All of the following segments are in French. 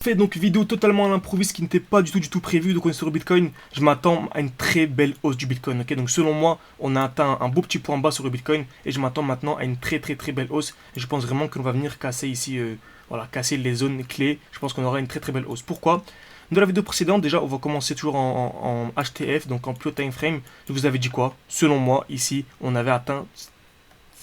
Fait donc vidéo totalement à l'improviste qui n'était pas du tout prévu. Donc on est sur le Bitcoin. Je m'attends à une très belle hausse du Bitcoin. Ok, donc selon moi, on a atteint un beau petit point bas sur le Bitcoin et je m'attends maintenant à une très belle hausse. Et je pense vraiment qu'on va venir casser ici, voilà, casser les zones clés. Je pense qu'on aura une très belle hausse. Pourquoi? Dans la vidéo précédente, déjà, on va commencer toujours en HTF, donc en plus haut time frame. Je vous avais dit quoi? Selon moi, ici, on avait atteint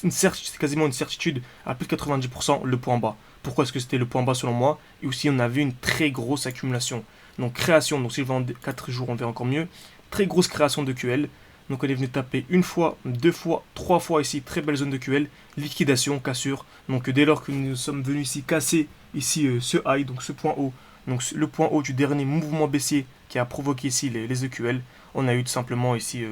c'est quasiment une certitude à plus de 90% le point bas. Pourquoi est-ce que c'était le point bas selon moi? Et aussi on avait une très grosse accumulation. Donc création, donc si je vais en 4 jours on verra encore mieux. Très grosse création de QL. Donc on est venu taper une fois, deux fois, trois fois ici, très belle zone de QL. Liquidation, cassure. Donc dès lors que nous sommes venus ici casser ici ce high, donc ce point haut, donc le point haut du dernier mouvement baissier qui a provoqué ici les EQL, on a eu tout simplement ici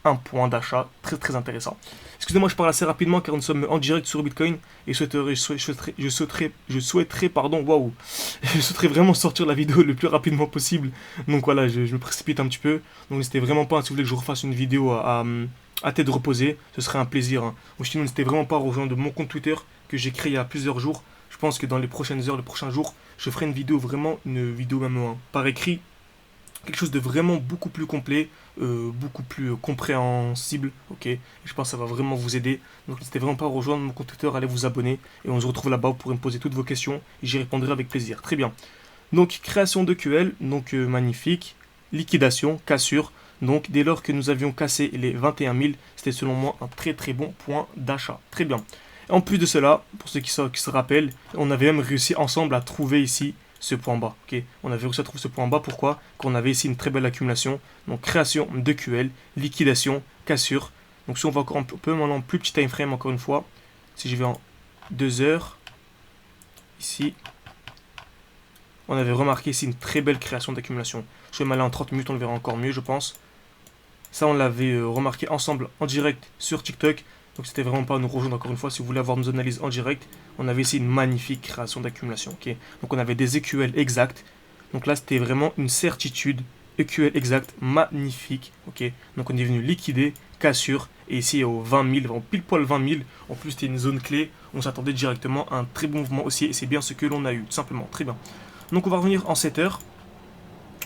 un point d'achat très intéressant. Excusez-moi, je parle assez rapidement car nous sommes en direct sur Bitcoin et je souhaiterais vraiment sortir la vidéo le plus rapidement possible. Donc voilà, je me précipite un petit peu. Donc n'hésitez vraiment pas, si vous voulez que je refasse une vidéo à tête reposée, ce serait un plaisir. Hein. Ou sinon, n'hésitez vraiment pas à rejoindre mon compte Twitter que j'ai créé il y a plusieurs jours. Je pense que dans les prochaines heures, les prochains jours, je ferai une vidéo même par écrit, quelque chose de vraiment beaucoup plus complet, beaucoup plus compréhensible, ok. Et je pense que ça va vraiment vous aider. Donc n'hésitez vraiment pas à rejoindre mon compte Twitter, allez vous abonner et on se retrouve là-bas. Vous pourrez me poser toutes vos questions et j'y répondrai avec plaisir. Très bien. Donc création de QL, donc magnifique. Liquidation, cassure. Donc dès lors que nous avions cassé les 21 000, c'était selon moi un très bon point d'achat. Très bien. En plus de cela, pour ceux qui se rappellent, on avait même réussi ensemble à trouver ici ce point bas. Okay, on avait réussi à trouver ce point bas. Pourquoi? Qu'on avait ici une très belle accumulation. Donc création de QL, liquidation, cassure. Donc si on va encore un peu maintenant en plus petit time frame encore une fois, si je vais en 2 heures, ici, on avait remarqué ici une très belle création d'accumulation. Je vais m'aller en 30 minutes, on le verra encore mieux je pense. Ça on l'avait remarqué ensemble en direct sur TikTok. Donc c'était vraiment pas à nous rejoindre encore une fois. Si vous voulez avoir nos analyses en direct, on avait ici une magnifique création d'accumulation. Okay, donc on avait des EQL exacts. Donc là c'était vraiment une certitude. EQL exact, magnifique. Okay, donc on est venu liquider, cassure. Et ici au 20 000, pile poil 20 000. En plus c'était une zone clé. On s'attendait directement à un très bon mouvement haussier. Et c'est bien ce que l'on a eu, tout simplement. Très bien. Donc on va revenir en 7 heures.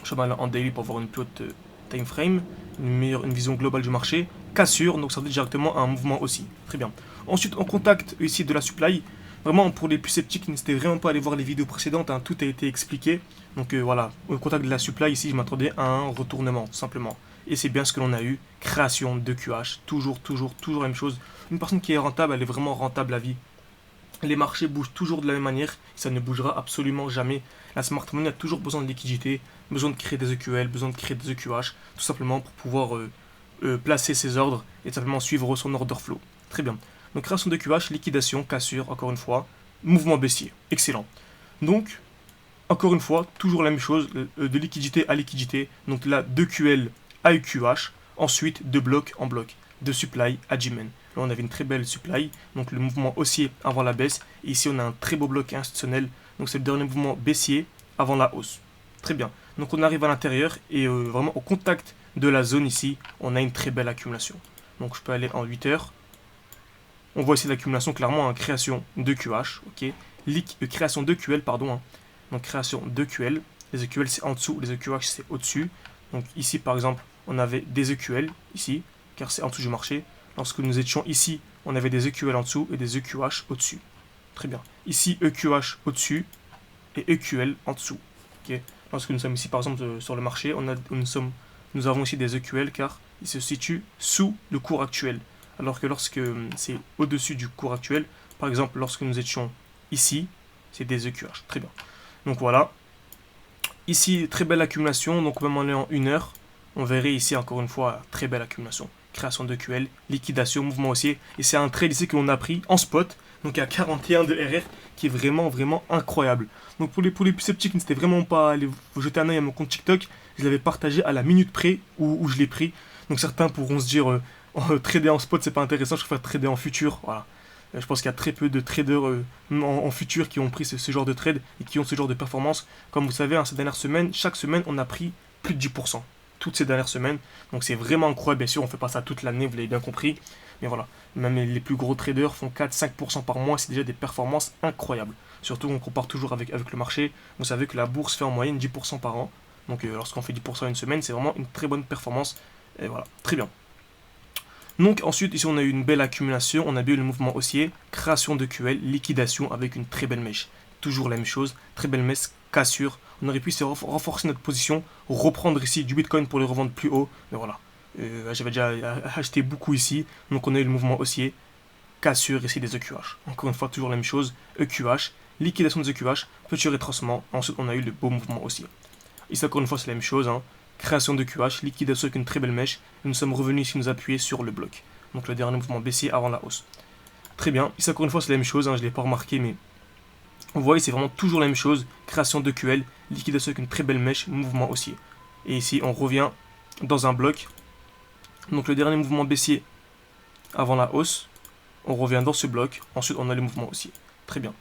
Je vais aller en daily pour avoir une plus haute time frame, une vision globale du marché. Cassure, donc ça veut dire directement un mouvement aussi. Très bien. Ensuite, on contacte ici de la supply. Vraiment, pour les plus sceptiques, n'hésitez vraiment pas à aller voir les vidéos précédentes, hein, tout a été expliqué. Donc voilà, au contact de la supply, ici, je m'attendais à un retournement, tout simplement. Et c'est bien ce que l'on a eu. Création de QH, toujours la même chose. Une personne qui est rentable, elle est vraiment rentable à vie. Les marchés bougent toujours de la même manière, ça ne bougera absolument jamais. La smart money a toujours besoin de liquidité, besoin de créer des EQL, besoin de créer des EQH, tout simplement pour pouvoir placer ses ordres et tout simplement suivre son order flow. Très bien. Donc création de QH, liquidation, cassure, encore une fois, mouvement baissier. Excellent. Donc, encore une fois, toujours la même chose, de liquidité à liquidité. Donc là, de QL à EQH, ensuite de bloc en bloc, de supply à G-Men. Là, on avait une très belle supply, donc le mouvement haussier avant la baisse. Et ici, on a un très beau bloc institutionnel. Donc, c'est le dernier mouvement baissier avant la hausse. Très bien. Donc, on arrive à l'intérieur et vraiment au contact de la zone ici, on a une très belle accumulation. Donc, je peux aller en 8 heures. On voit ici l'accumulation clairement en création de QH. Ok. Création de QL, pardon. Hein. Donc, création de QL. Les EQL, c'est en dessous. Les EQH, c'est au-dessus. Donc, ici, par exemple, on avait des EQL ici, car c'est en dessous du marché. Lorsque nous étions ici, on avait des EQL en dessous et des EQH au-dessus. Très bien. Ici, EQH au-dessus et EQL en dessous. Okay. Lorsque nous sommes ici, par exemple, sur le marché, nous avons ici des EQL car ils se situent sous le cours actuel. Alors que lorsque c'est au-dessus du cours actuel, par exemple, lorsque nous étions ici, c'est des EQH. Très bien. Donc voilà. Ici, très belle accumulation. Donc même en ayant 1 heure, on verrait ici encore une fois très belle accumulation. Création de QL, liquidation, mouvement haussier. Et c'est un trade ici que l'on a pris en spot, donc à 41 de RR, qui est vraiment incroyable. Donc pour les plus sceptiques, n'hésitez vraiment pas à aller jeter un œil à mon compte TikTok. Je l'avais partagé à la minute près où je l'ai pris. Donc certains pourront se dire, trader en spot, c'est pas intéressant, je préfère trader en futur. Voilà. Je pense qu'il y a très peu de traders en futur qui ont pris ce genre de trade et qui ont ce genre de performance. Comme vous savez, hein, ces dernières semaines, chaque semaine, on a pris plus de 10%. Toutes ces dernières semaines. Donc c'est vraiment incroyable. Bien sûr, on ne fait pas ça toute l'année, vous l'avez bien compris. Mais voilà, même les plus gros traders font 4-5% par mois. C'est déjà des performances incroyables. surtout on compare toujours avec le marché. Vous savez que la bourse fait en moyenne 10% par an. Donc lorsqu'on fait 10% une semaine, c'est vraiment une très bonne performance. Et voilà, très bien. Donc ensuite, ici on a eu une belle accumulation, on a eu le mouvement haussier, création de QL, liquidation avec une très belle mèche. Toujours la même chose, très belle mèche, cassure. On aurait pu renforcer notre position, reprendre ici du Bitcoin pour les revendre plus haut. Mais voilà, j'avais déjà acheté beaucoup ici, donc on a eu le mouvement haussier, cassure ici des EQH. Encore une fois, toujours la même chose, EQH, liquidation des EQH, petit rétracement, ensuite on a eu le beau mouvement haussier. Ici encore une fois c'est la même chose, hein. Création de QH, liquidation avec une très belle mèche, et nous sommes revenus ici nous appuyer sur le bloc. Donc le dernier mouvement baissier avant la hausse. Très bien, ici encore une fois c'est la même chose, hein, je ne l'ai pas remarqué, mais vous voyez c'est vraiment toujours la même chose, création de QL, liquidation avec une très belle mèche, mouvement haussier. Et ici on revient dans un bloc, donc le dernier mouvement baissier avant la hausse, on revient dans ce bloc, ensuite on a le mouvement haussier. Très bien.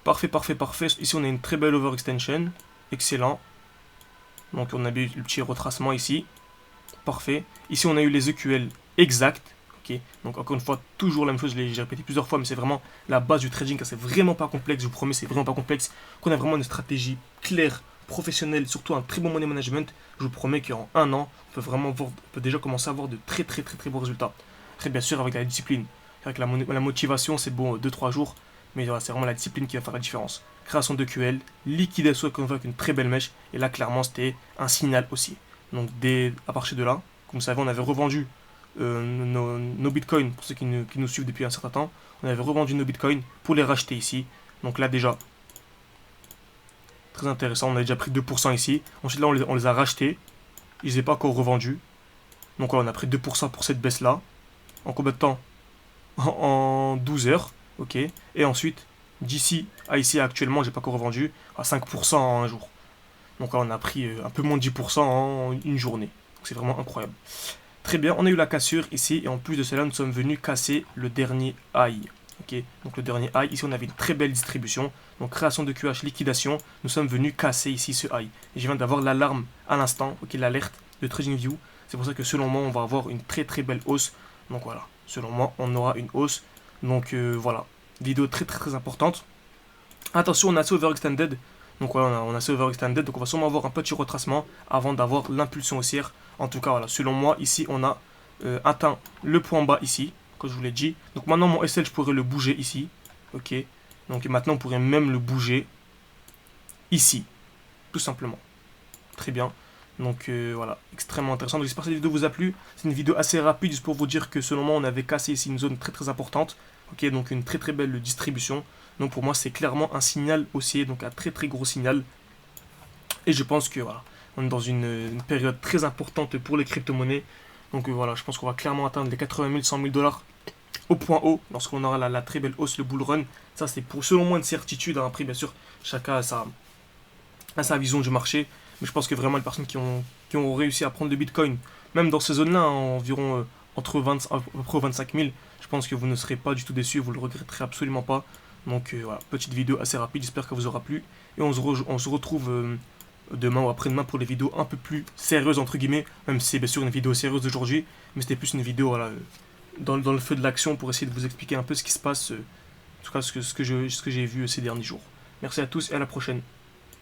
Parfait, parfait, parfait, ici on a une très belle overextension, excellent. Donc on a eu le petit retracement ici. Parfait. Ici on a eu les EQL exacts. Ok. Donc encore une fois, toujours la même chose, j'ai répété plusieurs fois, mais c'est vraiment la base du trading, car c'est vraiment pas complexe, je vous promets, c'est vraiment pas complexe. Qu'on a vraiment une stratégie claire, professionnelle, surtout un très bon money management, je vous promets qu'en un an, on peut déjà commencer à avoir de très bons résultats. Très bien sûr avec la discipline. Avec la motivation, c'est bon 2-3 jours, mais voilà, c'est vraiment la discipline qui va faire la différence. Création de QL, liquidation avec une très belle mèche, et là clairement c'était un signal aussi. Donc à partir de là, comme vous savez, on avait revendu nos bitcoins, pour ceux qui nous suivent depuis un certain temps, on avait revendu nos bitcoins pour les racheter ici. Donc là déjà, très intéressant, on a déjà pris 2% ici. Ensuite là on les a rachetés, ils n'étaient pas encore revendus. Donc là, on a pris 2% pour cette baisse là. En combien de temps? En 12 heures, ok. Et ensuite, d'ici à ici actuellement, j'ai pas encore revendu à 5% en un jour. Donc là, on a pris un peu moins de 10% en une journée. Donc c'est vraiment incroyable. Très bien, on a eu la cassure ici, et en plus de cela, nous sommes venus casser le dernier high. Ok, donc le dernier high, ici on avait une très belle distribution. Donc création de QH, liquidation, nous sommes venus casser ici ce high. Et je viens d'avoir l'alarme à l'instant, ok, l'alerte de TradingView. C'est pour ça que selon moi, on va avoir une très belle hausse. Donc voilà, selon moi, on aura une hausse. Donc voilà, vidéo très importante. Attention, on a assez overextended. Donc voilà, on a assez overextended. Donc on va sûrement avoir un petit retracement avant d'avoir l'impulsion haussière. En tout cas, voilà, selon moi, ici, on a atteint le point bas ici, comme je vous l'ai dit. Donc maintenant, mon SL, je pourrais le bouger ici. Ok. Donc maintenant, on pourrait même le bouger ici, tout simplement. Très bien. Donc voilà, extrêmement intéressant. Donc j'espère que cette vidéo vous a plu. C'est une vidéo assez rapide, juste pour vous dire que selon moi, on avait cassé ici une zone très importante. Ok, donc une très belle distribution. Donc pour moi, c'est clairement un signal haussier, donc un très gros signal. Et je pense que voilà, on est dans une période très importante pour les crypto-monnaies. Donc voilà, je pense qu'on va clairement atteindre les 80 000, 100 000 dollars au point haut, lorsqu'on aura la très belle hausse, le bull run. Ça, c'est pour selon moi une certitude. Hein. Après, bien sûr, chacun a sa vision du marché. Mais je pense que vraiment les personnes qui ont réussi à prendre le Bitcoin, même dans ces zones-là, hein, environ entre 20, à peu près 25 000, je pense que vous ne serez pas du tout déçus, vous le regretterez absolument pas. Donc voilà, petite vidéo assez rapide, j'espère qu'elle vous aura plu. Et on se retrouve demain ou après-demain pour les vidéos un peu plus sérieuses, entre guillemets, même si c'est bien sûr une vidéo sérieuse d'aujourd'hui, mais c'était plus une vidéo voilà, dans le feu de l'action pour essayer de vous expliquer un peu ce qui se passe, en tout cas ce que j'ai vu ces derniers jours. Merci à tous et à la prochaine.